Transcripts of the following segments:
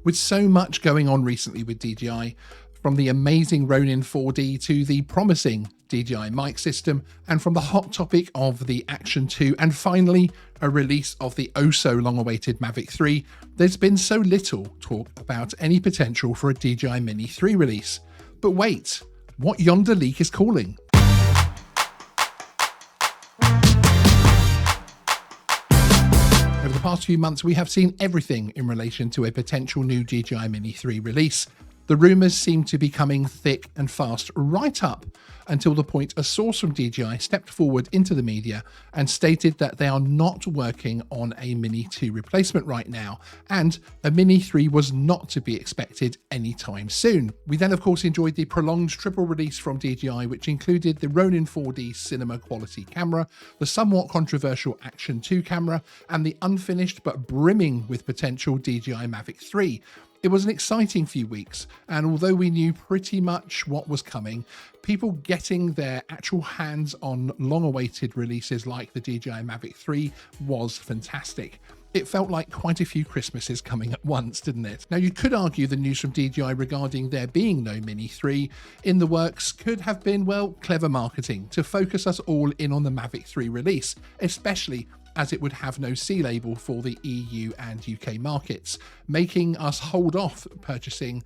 With so much going on recently with DJI, from the amazing Ronin 4D to the promising DJI mic system, and from the hot topic of the Action 2, and finally a release of the oh-so-long-awaited Mavic 3, there's been so little talk about any potential for a DJI Mini 3 release. But wait, what yonder leak is calling? Over the past few months, we have seen everything in relation to a potential new DJI Mini 3 release. The rumours seem to be coming thick and fast right up until the point a source from DJI stepped forward into the media and stated that they are not working on a Mini 2 replacement right now, and a Mini 3 was not to be expected anytime soon. We then of course enjoyed the prolonged triple release from DJI, which included the Ronin 4D cinema quality camera, the somewhat controversial Action 2 camera, and the unfinished but brimming with potential DJI Mavic 3. It was an exciting few weeks, and although we knew pretty much what was coming, people getting their actual hands on long-awaited releases like the DJI Mavic 3 was fantastic. It felt like quite a few Christmases coming at once, didn't it? Now, you could argue the news from DJI regarding there being no Mini 3 in the works could have been, well, clever marketing to focus us all in on the Mavic 3 release, especially as it would have no C label for the EU and UK markets, making us hold off purchasing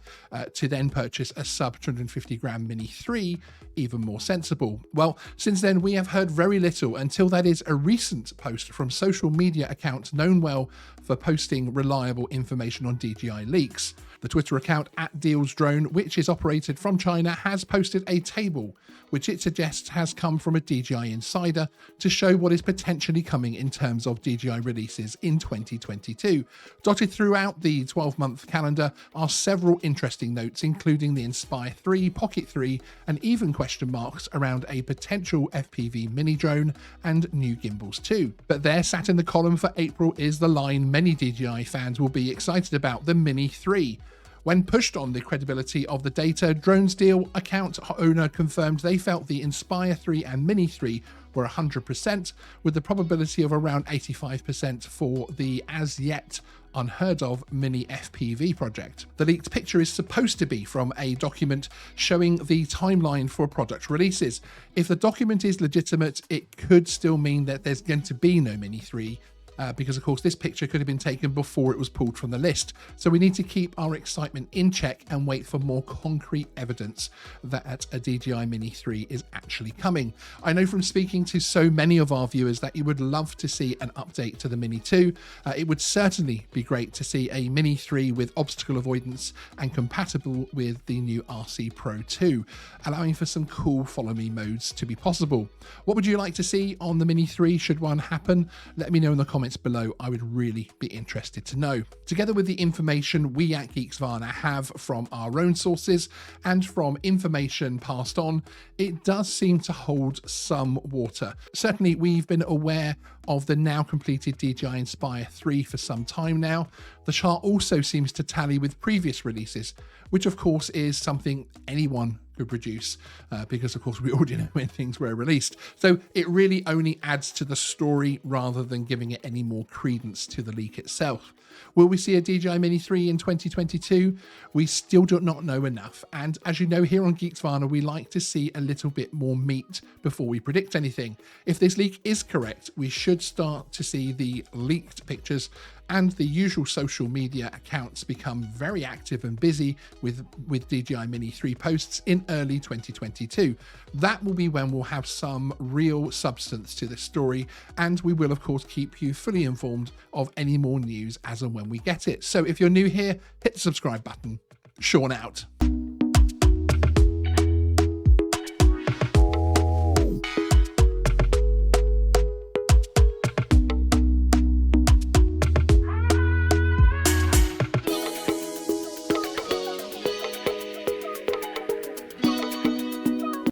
to then purchase a sub 250 gram Mini 3 even more sensible. Well, since then we have heard very little until that is a recent post from social media account known well for posting reliable information on DJI leaks. The Twitter account @DealsDrone, which is operated from China, has posted a table which it suggests has come from a DJI insider to show what is potentially coming in terms of DJI releases in 2022. Dotted throughout the 12-month calendar are several interesting notes, including the Inspire 3, Pocket 3, and even question marks around a potential FPV mini drone and new gimbals too. But there, sat in the column for April, is the line many DJI fans will be excited about: the Mini 3. When pushed on the credibility of the data, Drones Deal account owner confirmed they felt the Inspire 3 and Mini 3 were 100%, with the probability of around 85% for the as yet unheard of Mini FPV project. The leaked picture is supposed to be from a document showing the timeline for product releases. If the document is legitimate, it could still mean that there's going to be no Mini 3, because of course this picture could have been taken before it was pulled from the list. So we need to keep our excitement in check and wait for more concrete evidence that a DJI Mini 3 is actually coming. I know from speaking to so many of our viewers that you would love to see an update to the Mini 2. It would certainly be great to see a Mini 3 with obstacle avoidance and compatible with the new RC Pro 2, allowing for some cool follow me modes to be possible. What would you like to see on the Mini 3 should one happen? Let me know in the comments below. I would really be interested to know. Together with the information we at Geeksvana have from our own sources and from information passed on, it does seem to hold some water. Certainly we've been aware of the now completed DJI Inspire 3 for some time now. The chart also seems to tally with previous releases, which of course is something anyone could produce, because of course we already know when things were released. So it really only adds to the story rather than giving it any more credence to the leak itself. Will we see a DJI Mini 3 in 2022? We still do not know enough, and as you know, here on Geeksvana we like to see a little bit more meat before we predict anything. If this leak is correct, we should start to see the leaked pictures and the usual social media accounts become very active and busy with DJI Mini 3 posts in early 2022. That will be when we'll have some real substance to this story, and we will of course keep you fully informed of any more news as and when we get it. So if you're new here, hit the subscribe button. Sean out.